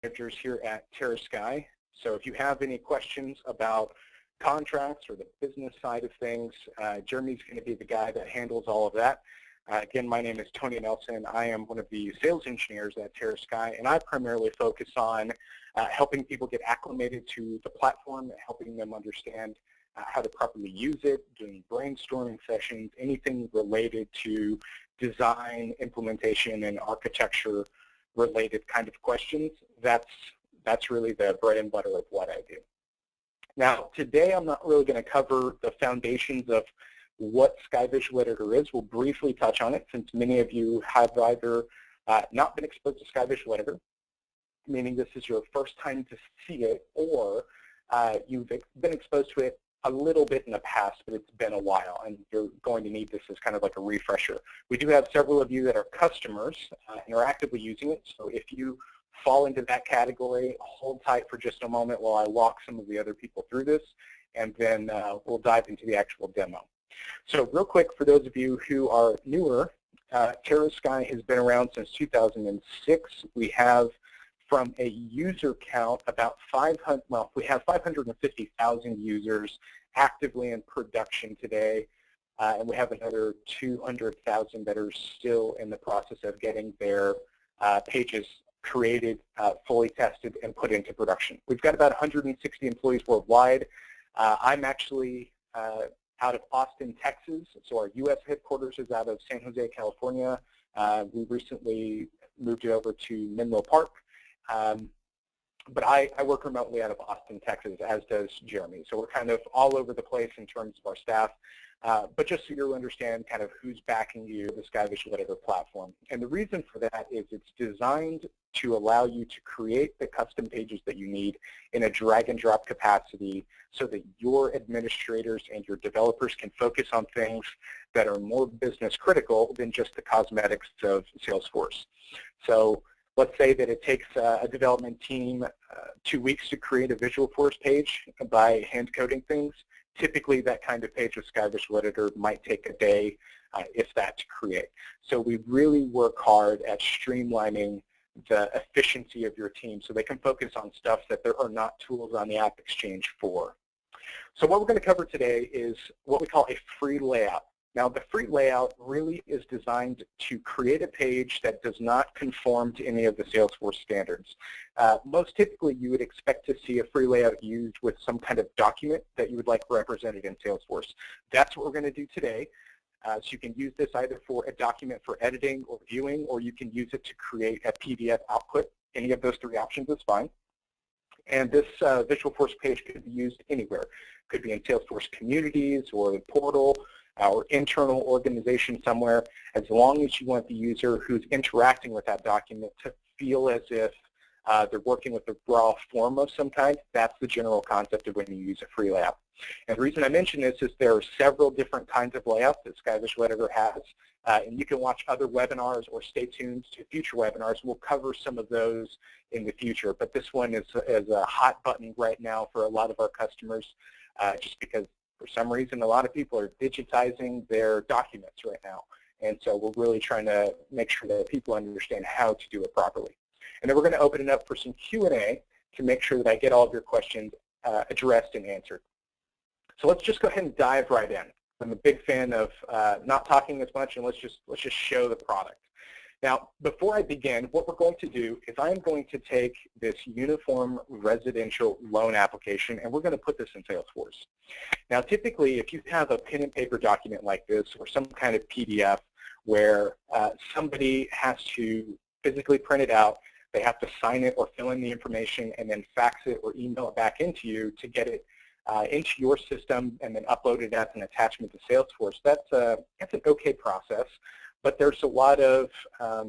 managers here at Sky. So if you have any questions about contracts or the business side of things, Jeremy's going to be the guy that handles all of that. Again, my name is Tony Nelson. I am one of the sales engineers at Sky, and I primarily focus on helping people get acclimated to the platform, helping them understand how to properly use it, doing brainstorming sessions, anything related to design, implementation, and architecture related kind of questions. That's really the bread and butter of what I do. Now, today I'm not really going to cover the foundations of what SkyVisualEditor is. We'll briefly touch on it since many of you have either not been exposed to SkyVisualEditor, meaning this is your first time to see it, or you've been exposed to it a little bit in the past, but it's been a while, and you're going to need this as kind of like a refresher. We do have several of you that are customers and are actively using it, so if you fall into that category, hold tight for just a moment while I walk some of the other people through this, and then we'll dive into the actual demo. So real quick, for those of you who are newer, Sky has been around since 2006. We have, from a user count, about 500, well, we have 550,000 users actively in production today, and we have another 200,000 that are still in the process of getting their pages created, fully tested, and put into production. We've got about 160 employees worldwide. I'm actually out of Austin, Texas, so our U.S. headquarters is out of San Jose, California. We recently moved it over to Menlo Park. But I work remotely out of Austin, Texas, as does Jeremy. So we're kind of all over the place in terms of our staff. But just so you'll understand kind of who's backing you, the SkyVisualEditor platform. And the reason for that is it's designed to allow you to create the custom pages that you need in a drag and drop capacity so that your administrators and your developers can focus on things that are more business critical than just the cosmetics of Salesforce. So let's say that it takes a development team 2 weeks to create a Visualforce page by hand coding things. Typically, that kind of page with SkyVisualEditor might take a day, if that, to create. So we really work hard at streamlining the efficiency of your team so they can focus on stuff that there are not tools on the App Exchange for. So what we're going to cover today is what we call a free layout. Now, the free layout really is designed to create a page that does not conform to any of the Salesforce standards. Most typically, you would expect to see a free layout used with some kind of document that you would like represented in Salesforce. That's what we're going to do today. So you can use this either for a document for editing or viewing, or you can use it to create a PDF output. Any of those three options is fine. And this Visualforce page could be used anywhere. Could be in Salesforce communities or the portal, or internal organization somewhere, as long as you want the user who's interacting with that document to feel as if they're working with a raw form of some kind. That's the general concept of when you use a free layout. And the reason I mention this is there are several different kinds of layouts that SkyVisualEditor has, and you can watch other webinars or stay tuned to future webinars. We'll cover some of those in the future, but this one is a hot button right now for a lot of our customers, just because for some reason, a lot of people are digitizing their documents right now. And so we're really trying to make sure that people understand how to do it properly. And then we're going to open it up for some Q&A to make sure that I get all of your questions addressed and answered. So let's just go ahead and dive right in. I'm a big fan of not talking as much, and let's just show the product. Now, before I begin, what we're going to do is I'm going to take this uniform residential loan application, and we're going to put this in Salesforce. Now, typically, if you have a pen and paper document like this or some kind of PDF where somebody has to physically print it out, they have to sign it or fill in the information and then fax it or email it back into you to get it into your system and then upload it as an attachment to Salesforce, that's an okay process. But there's a lot of, I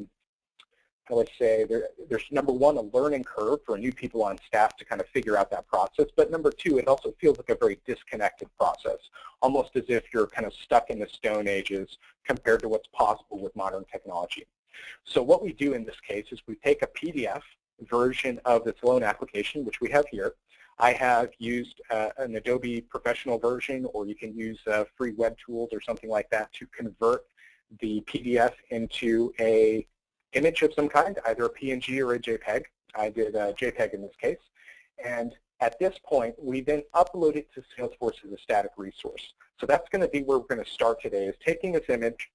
would say, there's number one, a learning curve for new people on staff to kind of figure out that process. But number two, it also feels like a very disconnected process, almost as if you're kind of stuck in the Stone Ages compared to what's possible with modern technology. So what we do in this case is we take a PDF version of this loan application, which we have here. I have used an Adobe professional version, or you can use free web tools or something like that to convert the PDF into a image of some kind, either a PNG or a JPEG. I did JPEG in this case. And at this point, we then upload it to Salesforce as a static resource. So that's going to be where we're going to start today, is taking this image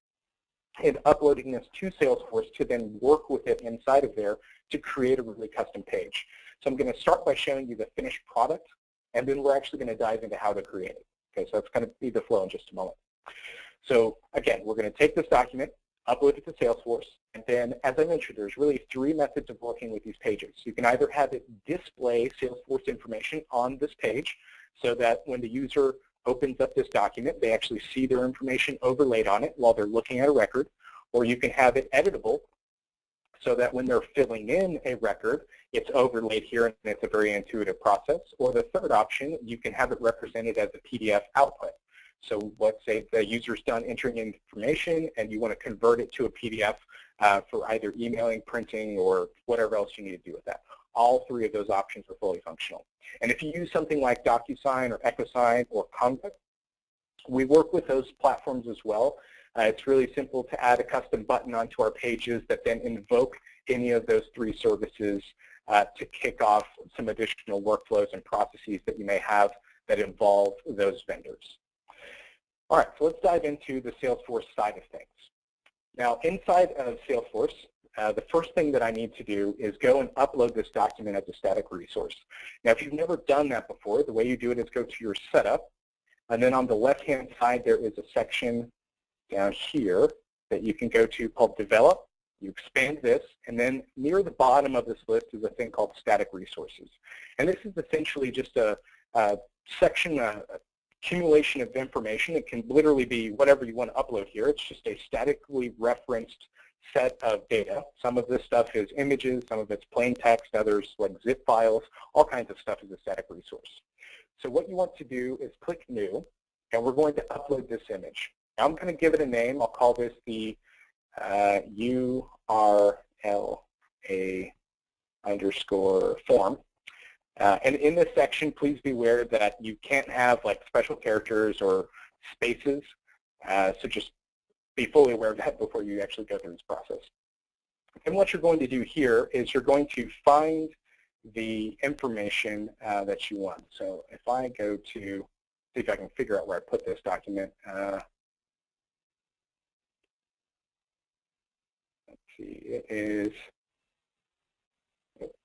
and uploading this to Salesforce to then work with it inside of there to create a really custom page. So I'm going to start by showing you the finished product, and then we're actually going to dive into how to create it. Okay, so that's going to be the flow in just a moment. So again, we're going to take this document, upload it to Salesforce, and then, as I mentioned, there's really 3 methods of working with these pages. You can either have it display Salesforce information on this page so that when the user opens up this document, they actually see their information overlaid on it while they're looking at a record, or you can have it editable so that when they're filling in a record, it's overlaid here and it's a very intuitive process. Or the third option, you can have it represented as a PDF output. So let's say the user's done entering in information and you want to convert it to a PDF for either emailing, printing, or whatever else you need to do with that. All 3 of those options are fully functional. And if you use something like DocuSign or EchoSign or Conduct, we work with those platforms as well. It's really simple to add a custom button onto our pages that then invoke any of those 3 services to kick off some additional workflows and processes that you may have that involve those vendors. All right, so let's dive into the Salesforce side of things. Now, inside of Salesforce, the first thing that I need to do is go and upload this document as a static resource. Now, if you've never done that before, the way you do it is go to your setup, and then on the left-hand side, there is a section down here that you can go to called Develop. You expand this, and then near the bottom of this list is a thing called Static Resources. And this is essentially just a section, accumulation of information. It can literally be whatever you want to upload here. It's just a statically referenced set of data. Some of this stuff is images, some of it's plain text, others like zip files, all kinds of stuff is a static resource. So what you want to do is click New, and we're going to upload this image. Now I'm going to give it a name. I'll call this the URLA_form. And in this section, please be aware that you can't have like special characters or spaces. So just be fully aware of that before you actually go through this process. And what you're going to do here is you're going to find the information that you want. So if I go to, see if I can figure out where I put this document. Let's see, it is,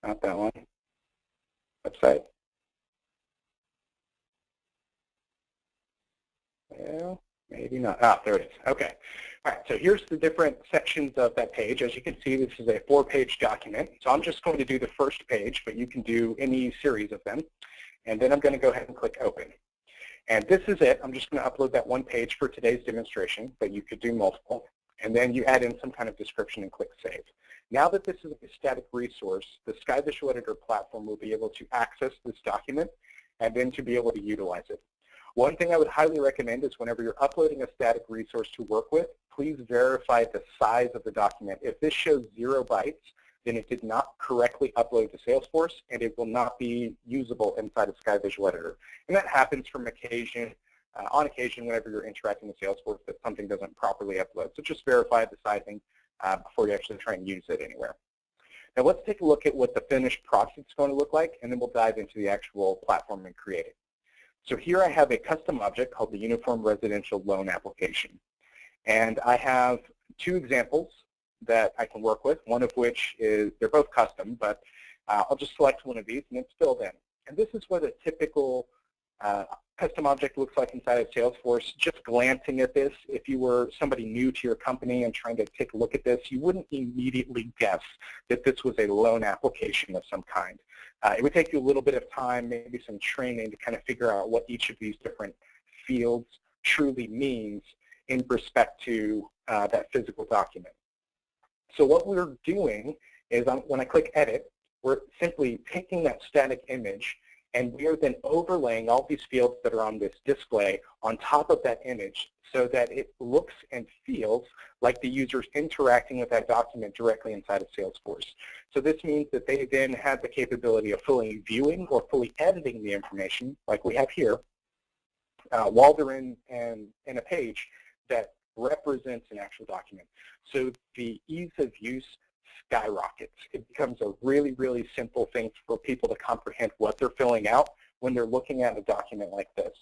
not that one. Website. Well, maybe not. Ah, there it is. Okay. All right, so here's the different sections of that page. As you can see, this is a 4-page document. So I'm just going to do the first page, but you can do any series of them. And then I'm going to go ahead and click Open. And this is it. I'm just going to upload that 1 page for today's demonstration, but you could do multiple. And then you add in some kind of description and click Save. Now that this is a static resource, the SkyVisualEditor platform will be able to access this document and then to be able to utilize it. One thing I would highly recommend is whenever you're uploading a static resource to work with, please verify the size of the document. If this shows 0 bytes, then it did not correctly upload to Salesforce, and it will not be usable inside of SkyVisualEditor. And that happens from on occasion whenever you're interacting with Salesforce that something doesn't properly upload. So just verify the sizing before you actually try and use it anywhere. Now let's take a look at what the finished product is going to look like, and then we'll dive into the actual platform and create it. So here I have a custom object called the Uniform Residential Loan Application. And I have 2 examples that I can work with, one of which is, they're both custom, but I'll just select one of these and it's filled in. And this is what a typical custom object looks like inside of Salesforce. Just glancing at this, if you were somebody new to your company and trying to take a look at this, you wouldn't immediately guess that this was a loan application of some kind. It would take you a little bit of time, maybe some training to kind of figure out what each of these different fields truly means in respect to that physical document. So what we're doing is when I click Edit, we're simply taking that static image and we are then overlaying all these fields that are on this display on top of that image so that it looks and feels like the user's interacting with that document directly inside of Salesforce. So this means that they then have the capability of fully viewing or fully editing the information, like we have here, while they're in a page that represents an actual document. So the ease of use skyrockets. It becomes a really, really simple thing for people to comprehend what they're filling out when they're looking at a document like this,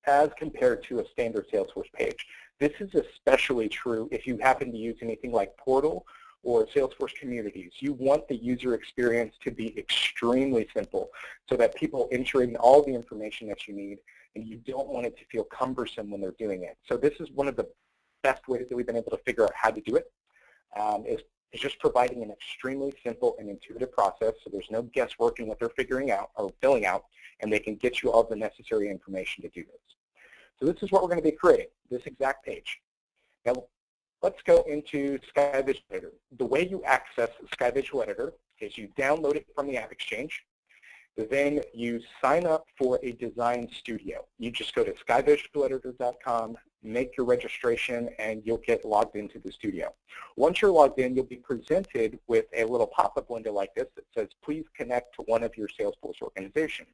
as compared to a standard Salesforce page. This is especially true if you happen to use anything like Portal or Salesforce Communities. You want the user experience to be extremely simple so that people enter in all the information that you need, and you don't want it to feel cumbersome when they're doing it. So this is one of the best ways that we've been able to figure out how to do it, is just providing an extremely simple and intuitive process, so there's no guesswork in what they're figuring out or filling out, and they can get you all the necessary information to do this. So this is what we're going to be creating, this exact page. Now, let's go into SkyVisualEditor. The way you access SkyVisualEditor is you download it from the App Exchange. Then you sign up for a design studio. You just go to SkyVisualEditor.com, make your registration, and you'll get logged into the studio. Once you're logged in, you'll be presented with a little pop-up window like this that says, please connect to one of your Salesforce organizations.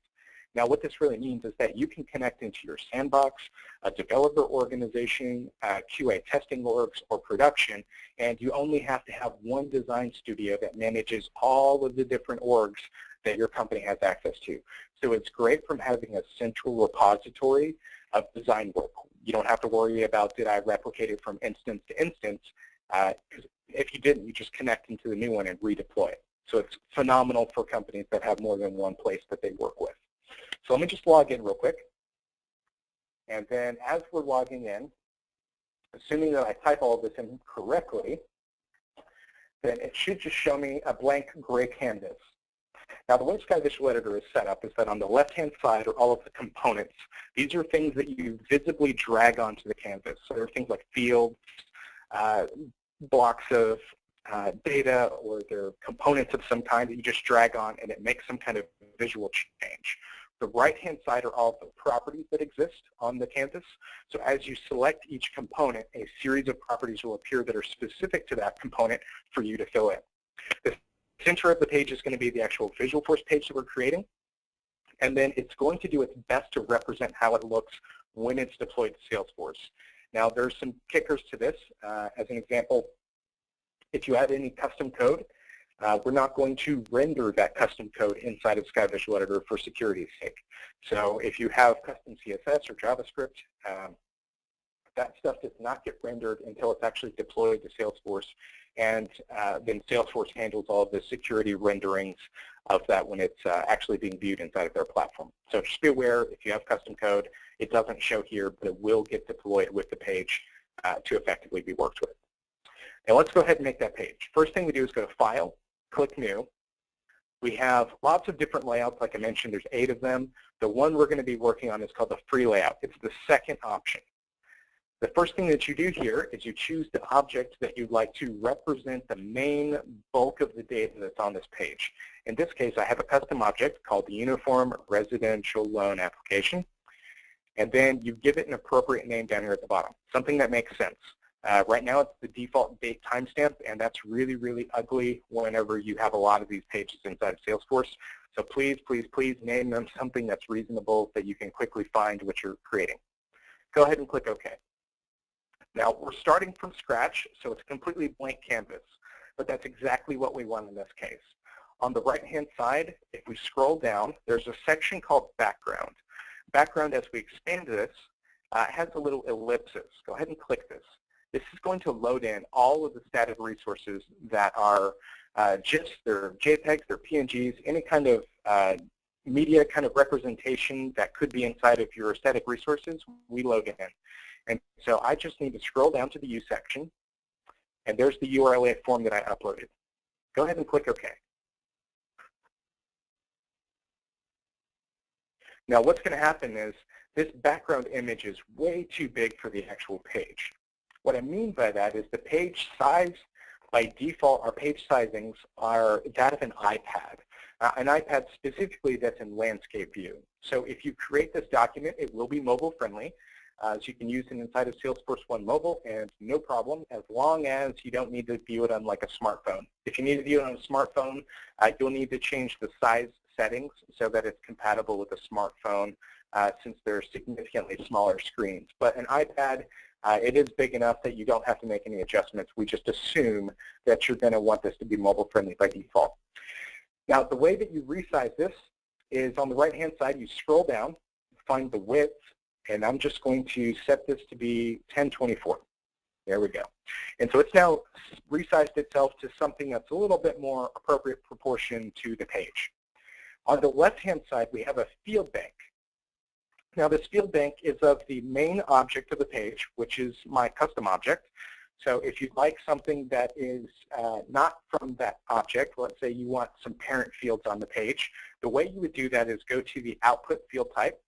Now, what this really means is that you can connect into your sandbox, a developer organization, QA testing orgs, or production, and you only have to have one design studio that manages all of the different orgs that your company has access to. So it's great from having a central repository of design work. You don't have to worry about, did I replicate it from instance to instance? Because if you didn't, you just connect into the new one and redeploy it. So it's phenomenal for companies that have more than one place that they work with. So let me just log in real quick. And then as we're logging in, assuming that I type all of this in correctly, then it should just show me a blank gray canvas. Now, the way SkyVisualEditor is set up is that on the left-hand side are all of the components. These are things that you visibly drag onto the canvas. So there are things like fields, blocks of data, or they're components of some kind that you just drag on, and it makes some kind of visual change. The right-hand side are all the properties that exist on the canvas. So as you select each component, a series of properties will appear that are specific to that component for you to fill in. The center of the page is going to be the actual Visualforce page that we're creating, and then it's going to do its best to represent how it looks when it's deployed to Salesforce. Now, there's some kickers to this. As an example, if you add any custom code, we're not going to render that custom code inside of SkyVisualEditor for security's sake. So if you have custom CSS or JavaScript, that stuff does not get rendered until it's actually deployed to Salesforce, and then Salesforce handles all of the security renderings of that when it's actually being viewed inside of their platform. So just be aware, if you have custom code, it doesn't show here, but it will get deployed with the page to effectively be worked with. Now let's go ahead and make that page. First thing we do is go to File, click New. We have lots of different layouts. Like I mentioned, there's 8 of them. The one we're going to be working on is called the free layout. It's the second option. The first thing that you do here is you choose the object that you'd like to represent the main bulk of the data that's on this page. In this case, I have a custom object called the Uniform Residential Loan Application. And then you give it an appropriate name down here at the bottom, something that makes sense. Right now, it's the default date timestamp, and that's really, really ugly whenever you have a lot of these pages inside of Salesforce. So please, please, please name them something that's reasonable that you can quickly find what you're creating. Go ahead and click OK. Now, we're starting from scratch, so it's a completely blank canvas, but that's exactly what we want in this case. On the right-hand side, if we scroll down, there's a section called Background. Background, as we expand this, has a little ellipsis. Go ahead and click this. This is going to load in all of the static resources that are GIFs, they're JPEGs, they're PNGs, any kind of media kind of representation that could be inside of your static resources, we load it in. And so I just need to scroll down to the U section, and there's the URL form that I uploaded. Go ahead and click OK. Now what's going to happen is this background image is way too big for the actual page. What I mean by that is the page size, by default, our page sizings are that of an iPad. An iPad specifically that's in landscape view. So if you create this document, it will be mobile friendly. So you can use it inside of Salesforce One Mobile, and no problem, as long as you don't need to view it on like a smartphone. If you need to view it on a smartphone, you'll need to change the size settings so that it's compatible with a smartphone since they're significantly smaller screens. But an iPad, It is big enough that you don't have to make any adjustments. We just assume that you're going to want this to be mobile friendly by default. Now, the way that you resize this is on the right-hand side, you scroll down, find the width, and I'm just going to set this to be 1024. There we go. And so it's now resized itself to something that's a little bit more appropriate proportion to the page. On the left-hand side, we have a field bank. Now, this field bank is of the main object of the page, which is my custom object. So if you'd like something that is not from that object, let's say you want some parent fields on the page, the way you would do that is go to the output field type,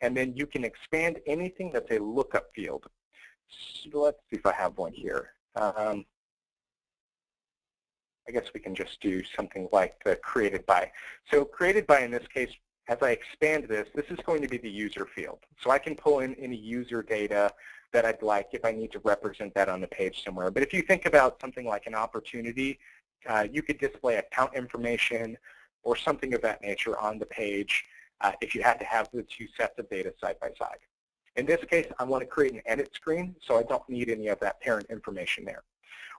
and then you can expand anything that's a lookup field. So let's see if I have one here. I guess we can just do something like the created by. So created by, in this case, as I expand this, this is going to be the user field. So I can pull in any user data that I'd like if I need to represent that on the page somewhere. But if you think about something like an opportunity, you could display account information or something of that nature on the page if you had to have the two sets of data side by side. In this case, I want to create an edit screen, so I don't need any of that parent information there.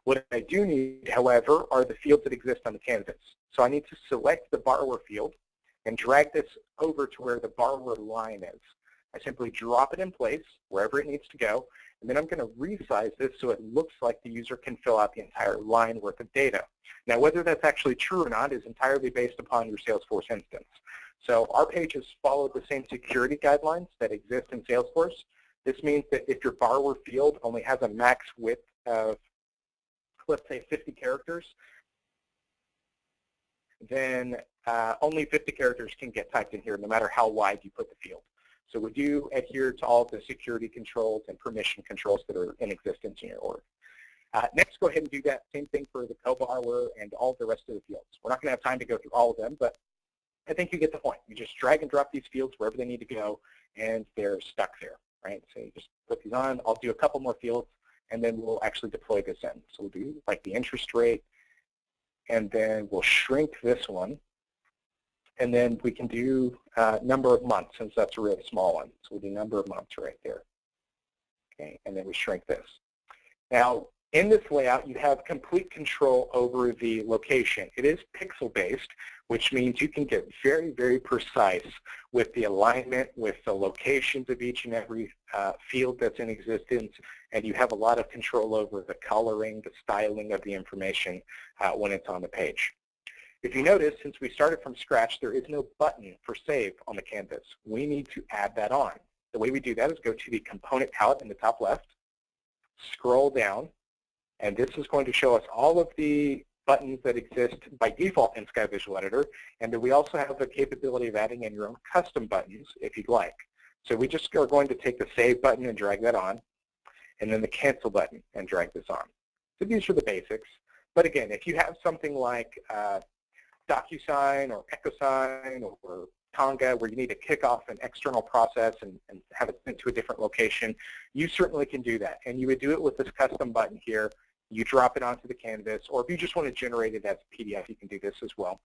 What I do need, however, are the fields that exist on the canvas. So I need to select the borrower field and drag this over to where the borrower line is. I simply drop it in place wherever it needs to go, and then I'm going to resize this so it looks like the user can fill out the entire line worth of data. Now, whether that's actually true or not is entirely based upon your Salesforce instance. So our pages follow the same security guidelines that exist in Salesforce. This means that if your borrower field only has a max width of, let's say, 50 characters, then only 50 characters can get typed in here, no matter how wide you put the field. So we do adhere to all the security controls and permission controls that are in existence in your org. Next, go ahead and do that same thing for the co-borrower and all the rest of the fields. We're not going to have time to go through all of them, but I think you get the point. You just drag and drop these fields wherever they need to go, and they're stuck there, right? So you just put these on. I'll do a couple more fields, and then we'll actually deploy this in. So we'll do like the interest rate, and then we'll shrink this one. And then we can do number of months, since that's a really small one. So we'll do number of months right there. Okay, and then we shrink this. Now, in this layout, you have complete control over the location. It is pixel-based, which means you can get very, very precise with the alignment, with the locations of each and every field that's in existence, and you have a lot of control over the coloring, the styling of the information when it's on the page. If you notice, since we started from scratch, there is no button for save on the canvas. We need to add that on. The way we do that is go to the component palette in the top left, scroll down, and this is going to show us all of the buttons that exist by default in SkyVisualEditor, and then we also have the capability of adding in your own custom buttons if you'd like. So we just are going to take the save button and drag that on, and then the cancel button and drag this on. So these are the basics. But again, if you have something like DocuSign or EchoSign or Tonga where you need to kick off an external process and have it sent to a different location, you certainly can do that. And you would do it with this custom button here. You drop it onto the canvas, or if you just want to generate it as a PDF, you can do this as well.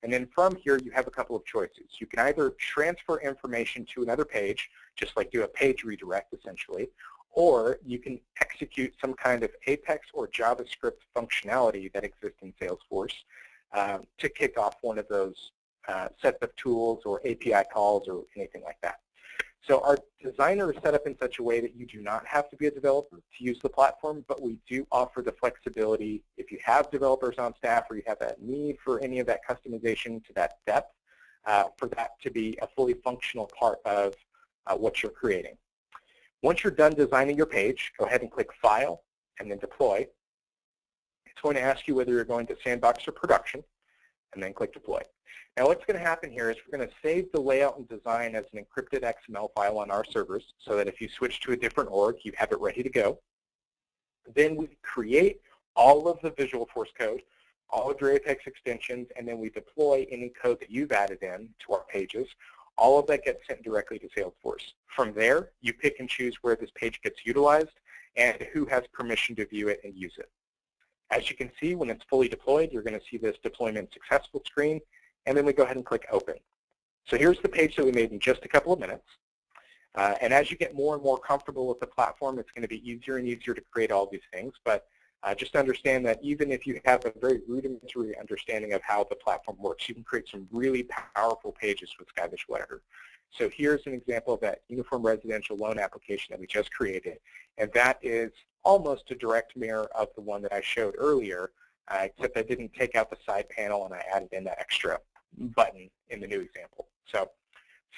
And then from here, you have a couple of choices. You can either transfer information to another page, just like do a page redirect essentially, or you can execute some kind of Apex or JavaScript functionality that exists in Salesforce to kick off one of those sets of tools or API calls or anything like that. So our designer is set up in such a way that you do not have to be a developer to use the platform, but we do offer the flexibility if you have developers on staff or you have that need for any of that customization to that depth, for that to be a fully functional part of what you're creating. Once you're done designing your page, go ahead and click File and then Deploy. It's going to ask you whether you're going to sandbox or production, and then click Deploy. Now what's going to happen here is we're going to save the layout and design as an encrypted XML file on our servers so that if you switch to a different org, you have it ready to go. Then we create all of the Visualforce code, all of your Apex extensions, and then we deploy any code that you've added in to our pages. All of that gets sent directly to Salesforce. From there, you pick and choose where this page gets utilized and who has permission to view it and use it. As you can see, when it's fully deployed, you're going to see this deployment successful screen, and then we go ahead and click Open. So here's the page that we made in just a couple of minutes. And as you get more and more comfortable with the platform, it's going to be easier and easier to create all these things. But just understand that even if you have a very rudimentary understanding of how the platform works, you can create some really powerful pages with SkyVisualEditor. So here's an example of that uniform residential loan application that we just created. And that is almost a direct mirror of the one that I showed earlier, except I didn't take out the side panel and I added in that extra button in the new example. So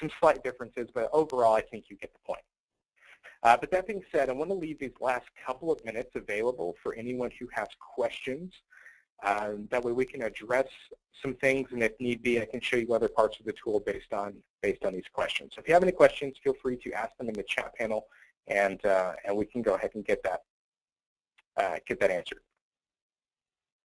some slight differences, but overall I think you get the point. But that being said, I want to leave these last couple of minutes available for anyone who has questions. That way we can address some things, and if need be, I can show you other parts of the tool based on these questions. So if you have any questions, feel free to ask them in the chat panel, and we can go ahead and get that answered.